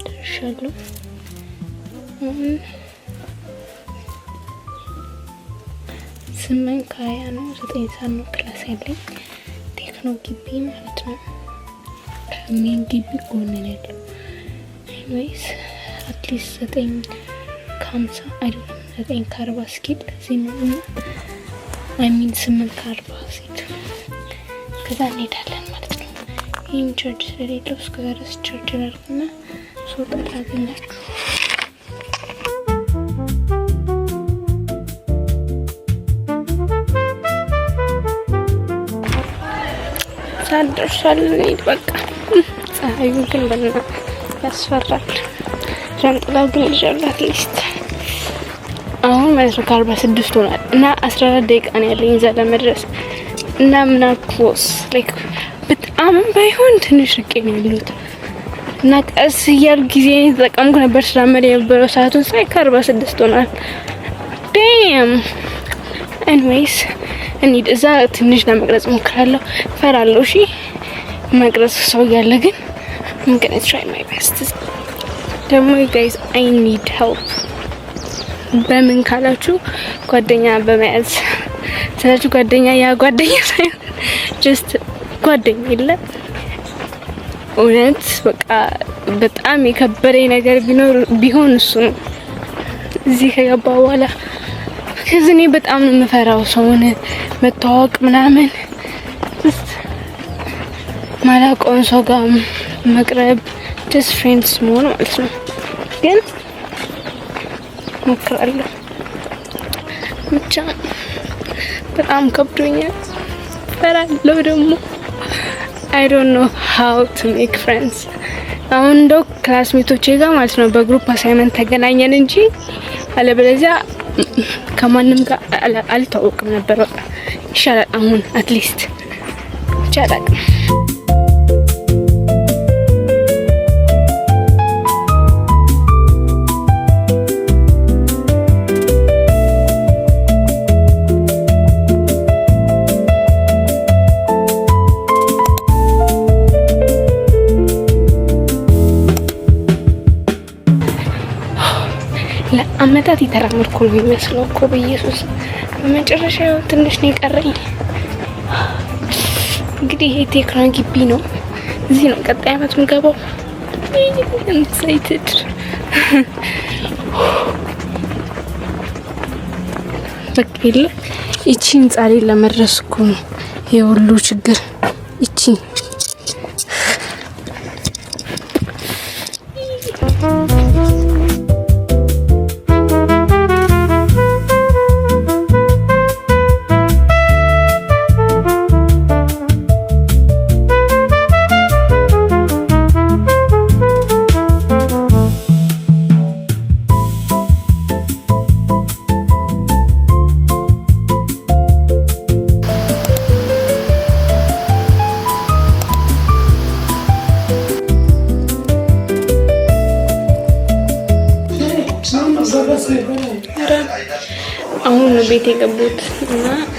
ደርሻለሁ። ስምንት ከሀያ ነው። 9 ሰዓት ነው ክላስ ያለኝ ቴክኖ ግቢ ማለት ነው። ከሜን ግቢ ጎን ነው ያለው። ኤኒዌይስ አትሊስት 9:50 አይደለም 9:40 እስኪል እዚህ ነው እና 8:40 ሲል ከዛ እንሄዳለን ማለት ነው። ይህም ቸርች ስለሌለው እስከ ድረስ ቸርች ላድርግና ስወጣ ላገኛችሁ። ሳልደርሳለን እንሂድ በቃ። ፀሐዩ ግን በና ያስፈራል። ዣንጥላው ግን ይዣለሁ አትሊስት አሁን ማለት ነው 46 ሆኗል እና 14 ደቂቃ ነው ያለኝ እዛ ለመድረስ እና ምናክሮስ ላይክ በጣም ባይሆን ትንሽ ርቄ ነው ያለሁት እና ቀስ እያል ጊዜ ተጠቀምኩ ነበር ስራመድ የነበረው ሰዓቱን ሳይ 46 ሆኗል። ዳም ኤኒዌይስ እንሂድ። እዛ ትንሽ ለመቅረጽ ሞክራለሁ። ፈራለሁ እሺ መቅረጽ ሰው ያለ ግን I'm gonna try my best. ደግሞ guys I need help በምን ካላችሁ ጓደኛ በመያዝ ስለዚህ ጓደኛ ያ ጓደኛ ሳይሆን just ጓደኛ የለ እውነት በቃ በጣም የከበረኝ ነገር ቢሆን እሱ ነው። እዚህ ከገባ በኋላ ከዝኔ በጣም ነው የምፈራው ሰውን መተዋወቅ ምናምን ማላውቀውን ሰው ጋር መቅረብ just friends መሆን ማለት ነው። ግን ሞክራለሁ ብቻ በጣም ከብዶኛል። ፈራለሁ ደግሞ I don't know how to make friends። አሁን እንደው ክላስሜቶቼ ጋር ማለት ነው በግሩፕ አሳይመንት ተገናኘን እንጂ አለበለዚያ ከማንም ጋር አልተዋወቅም ነበር። በቃ ይሻላል አሁን አትሊስት ይቻላል። ለአመታት የተራመድኩ ነው የሚመስለው እኮ በኢየሱስ። በመጨረሻ ትንሽ ነው የቀረኝ። እንግዲህ ይሄ ቴክኖ ግቢ ነው። እዚህ ነው ቀጣይ አመት የምገባው። I'm excited። በቃ እቺ ህንጻ ላይ ለመድረስ እኮ ነው የሁሉ ችግር። እቺ አሁን ቤት የገቡት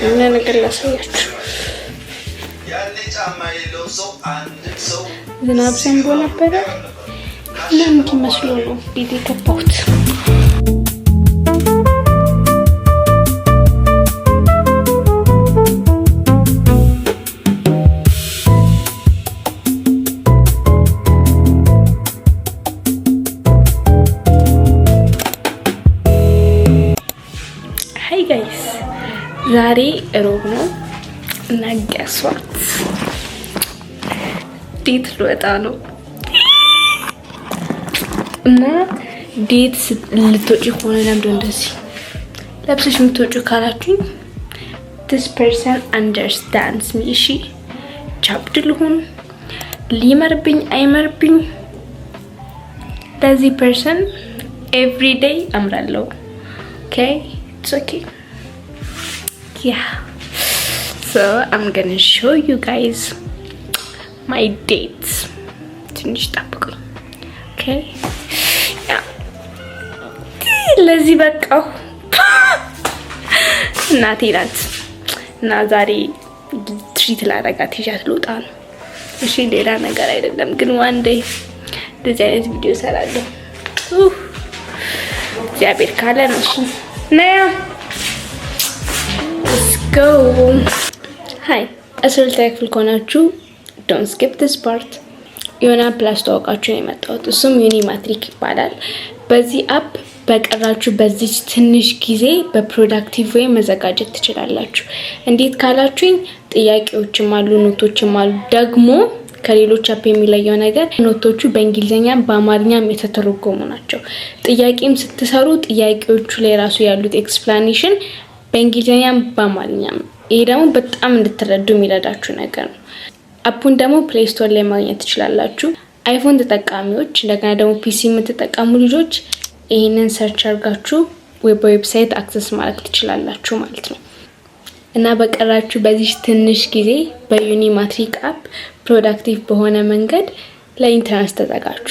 እና ነገር ላሳያችሁ። ዝናብ ዘንቦ ነበረ እና ምን መስሎ ነው ቤት የገቡት። ዛሬ ሮብ ነው እና ጋስዋት ዴት ልወጣ ነው እና ዴት ልትወጪ ከሆነ ለምንድን እንደዚህ ለብሰሽ የምትወጪው ካላችሁኝ this person understands me እሺ ቻፕድ ልሁን ሊመርብኝ አይመርብኝ ለዚህ person every day አምራለሁ okay it's okay yeah so I'm gonna show you guys my dates ትንሽ ጠብቁኝ okay yeah ለዚህ በቃው እናቴ ናት እና ዛሬ ትሪት ላደርጋት ይዣት ልወጣ ነው እሺ ሌላ ነገር አይደለም ግን one day እንደዚህ አይነት ቪዲዮ እሰራለሁ እግዚአብሔር ካለ ነው እሺ now let's go hi አስልታ ክፍል ከሆናችሁ don't skip this part የሆነ ፕላስ ተዋቃችሁ ነው የመጣሁት እሱም ዩኒ ማትሪክ ይባላል በዚህ አፕ በቀራችሁ በዚህ ትንሽ ጊዜ በፕሮዳክቲቭ ወይ መዘጋጀት ትችላላችሁ እንዴት ካላችሁኝ ጥያቄዎችም አሉ ኖቶችም አሉ ደግሞ ከሌሎች አፕ የሚለየው ነገር ኖቶቹ በእንግሊዘኛ በአማርኛም የተተረጎሙ ናቸው ጥያቄም ስትሰሩ ጥያቄዎቹ ላይ ራሱ ያሉት ኤክስፕላኔሽን በእንግሊዘኛም በአማርኛም ይሄ ደግሞ በጣም እንድትረዱ የሚረዳችሁ ነገር ነው አፑን ደግሞ ፕሌይ ስቶር ላይ ማግኘት ትችላላችሁ አይፎን ተጠቃሚዎች እንደገና ደግሞ ፒሲ የምትጠቀሙ ልጆች ይሄንን ሰርች አድርጋችሁ ዌብሳይት አክሰስ ማድረግ ትችላላችሁ ማለት ነው እና በቀራችሁ በዚህ ትንሽ ጊዜ በዩኒ ማትሪክ አፕ ፕሮዳክቲቭ በሆነ መንገድ ለኢንተርኔት ተዘጋጁ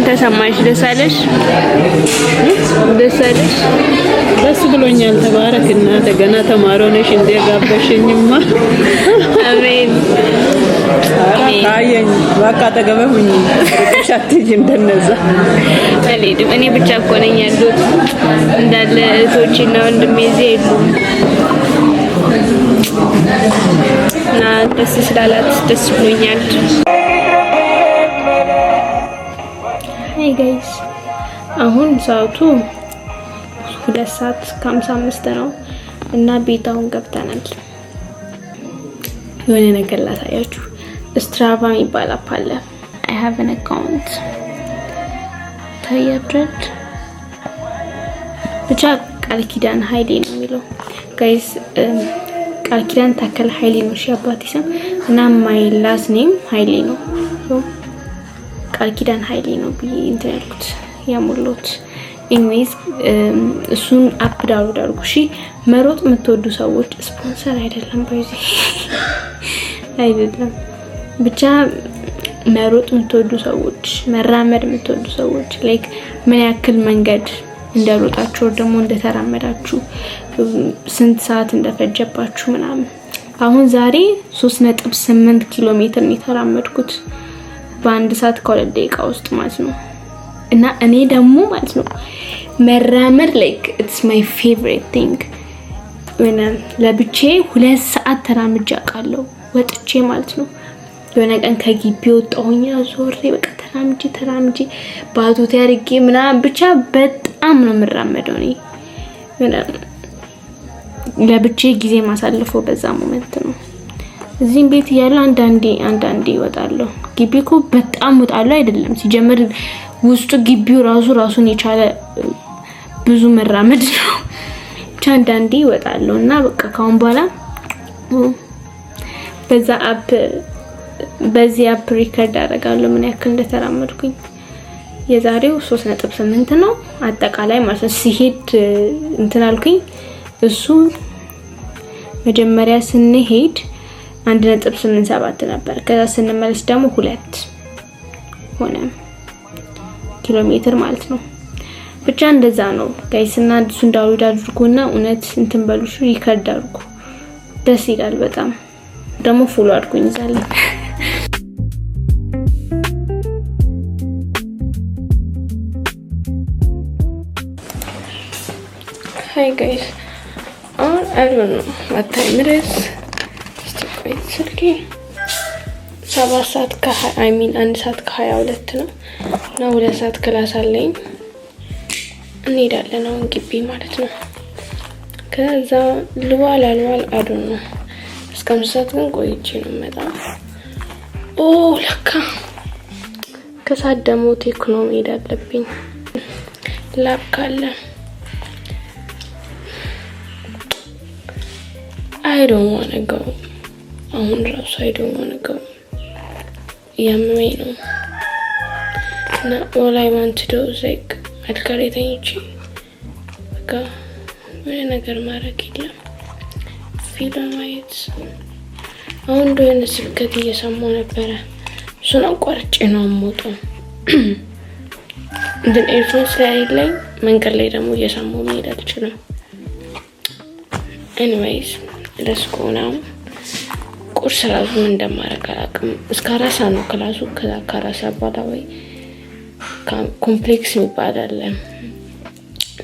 ተሰማሽ ደሳለሽ ደስ ብሎኛል ተባረክና ተገና ተማሮነሽ እንደጋበሽኝማ አሜን አራካየኝ በቃ ተገበሁኝ ሻትጅ እንደነዛ እኔ ብቻ እኮ ነኝ ያሉት እንዳለ እህቶችና ወንድሜ ዘይሉ እና ደስ ስላላት ደስ ብሎኛል Hey guys አሁን ሰዓቱ 2:55 ነው እና ቤታውን ገብተናል የሆነ ነገር ላሳያችሁ ስትራቫ የሚባል አፕ አለ I have an account ታያችሁት ብቻ ቃል ኪዳን ኃይሌ ነው የሚለው ጋይስ ቃል ኪዳን ታከለ ኃይሌ ነው ሻባቲ ስም እና my last name ኃይሌ ነው ቃል ኪዳን ኃይሌ ነው እንትን ያልኩት ያሞሉት ኢንዌይስ እሱን አፕ ዳውንሎድ አድርጉ እሺ መሮጥ የምትወዱ ሰዎች ስፖንሰር አይደለም ባይዚ አይደለም ብቻ መሮጥ የምትወዱ ሰዎች መራመድ የምትወዱ ሰዎች ላይክ ምን ያክል መንገድ እንደሮጣችሁ ደግሞ እንደተራመዳችሁ ስንት ሰዓት እንደፈጀባችሁ ምናምን አሁን ዛሬ 3.8 ኪሎ ሜትር ነው የተራመድኩት በአንድ ሰዓት ከሁለት ደቂቃ ውስጥ ማለት ነው እና እኔ ደግሞ ማለት ነው መራመድ ላይክ ኢትስ ማይ ፌቨሪት ቲንግ እና ለብቼ 2 ሰዓት ተራምጄ አውቃለሁ ወጥቼ ማለት ነው የሆነ ቀን ከግቢ ወጣሁኝ ዞሬ በቃ ተራምጄ ባዶ ታሪኬ ምናምን ብቻ በጣም ነው የምራመደው እኔ ለብቼ ጊዜ ማሳለፈው በዛ ሞመንት ነው እዚህም ቤት ያለው አንዳንዴ ይወጣለሁ ግቢኮ በጣም ወጣለው አይደለም ሲጀምር ውስጡ ግቢው ራሱን የቻለ ብዙ መራመድ ነው አንዳንዴ ይወጣለውና በቃ ካሁን በኋላ በዚህ አፕ ሪከርድ አደርጋለሁ ምን ያክል እንደተራመድኩኝ። የዛሬው 3.8 ነው አጠቃላይ ማለት ነው። ሲሄድ እንትን አልኩኝ። እሱ መጀመሪያ ስንሄድ 1.87 ነበር። ከዛ ስንመለስ ደግሞ 2 ሆነ ኪሎ ሜትር ማለት ነው። ብቻ እንደዛ ነው ጋይስና እሱን ዳውንሎድ አድርጉና እውነት እንትን በሉሽ ሪከርድ አድርጉ። ደስ ይላል በጣም። ደግሞ ፎሎ አድርጉኝ ይዛለኝ። Hi guys. I don't know what time it is. ስልኬ 7 ሰዓት አንድ ሰዓት ከ22 ነው እና 2 ሰዓት ክላስ አለኝ። እንሄዳለን አሁን ግቢ ማለት ነው። ከዛ ልዋል አዶን ነው እስከ 5 ሰዓት ግን ቆይቼ ነው የምመጣው። ለካ ከሰዓት ደግሞ ቴክኖ መሄድ አለብኝ ላብ ካለ። I don't want to go. አሁን ራሱ I don't want to go. ያመመኝ ነው እና all I want to do is like አልጋሬ ተኝቼ በቃ ምንም ነገር ማድረግ የለም። ፊልም ማየት። አሁን እንደሆነ ስብከት እየሰማሁ ነበረ። እሱን አቋርጬ ነው የምወጣው። እንትን ኤርፎን ስለሌለኝ መንገድ ላይ ደግሞ እየሰማሁ መሄድ አልችልም። anyways let's go now. ቁርስ ራሱ ምን እንደማደርግ አላውቅም። እስከ 4 ሰዓት ነው ክላሱ። ከዛ ከ4 ሰዓት በኋላ ወይ ኮምፕሌክስ የሚባል አለ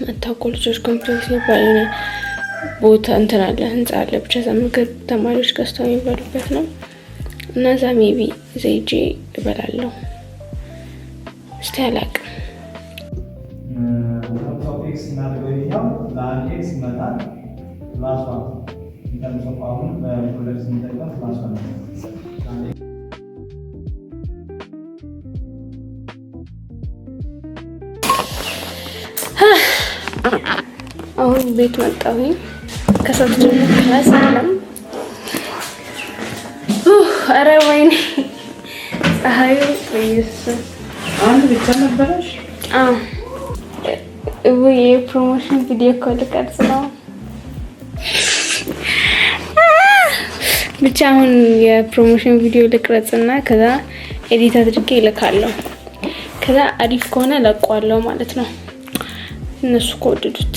መታቆልጆች ኮምፕሌክስ የሚባል ቦታ እንትን አለ ህንጻ አለ። ብቻ ምግብ ተማሪዎች ገዝተው የሚበሉበት ነው እና እዛ ሜቢ ዘይጄ እበላለሁ። እስቲ አላውቅም። ቶፒክስ እናደርገው ለአንዴክስ ይመጣል ፕላስ 1 ኢንተርኔት አሁን በፕሮጀክት እንጠቀም ፕላስ 1 አሁን ቤት መጣሁኝ። ከሰዓት ጀምሮ ክላስ አለም። ኧረ ወይኔ ፀሐዩ ወይስ አንድ ብቻ ነበረሽ? የፕሮሞሽን ቪዲዮ ኮል ቀርጽ ነው። ብቻ አሁን የፕሮሞሽን ቪዲዮ ልቅረጽና ከዛ ኤዲት አድርጌ እልካለሁ። ከዛ አሪፍ ከሆነ ለቋለሁ ማለት ነው እነሱ ከወደዱት።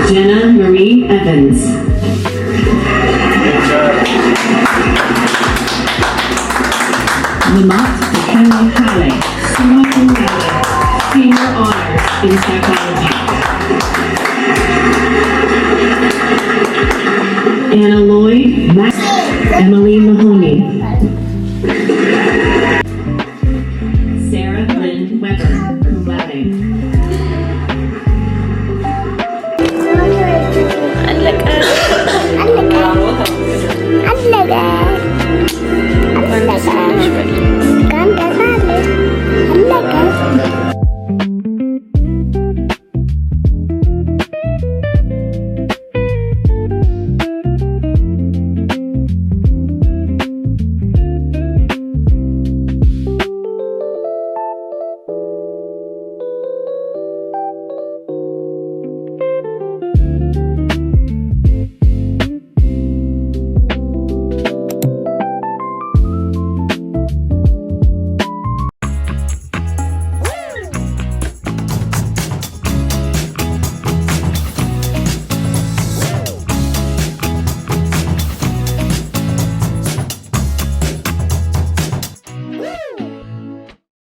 Jenna Marie Evans. Lamont Henry Halley, summa cum laude, senior honors in psychology. Anna Lloyd, Emily Mahoney.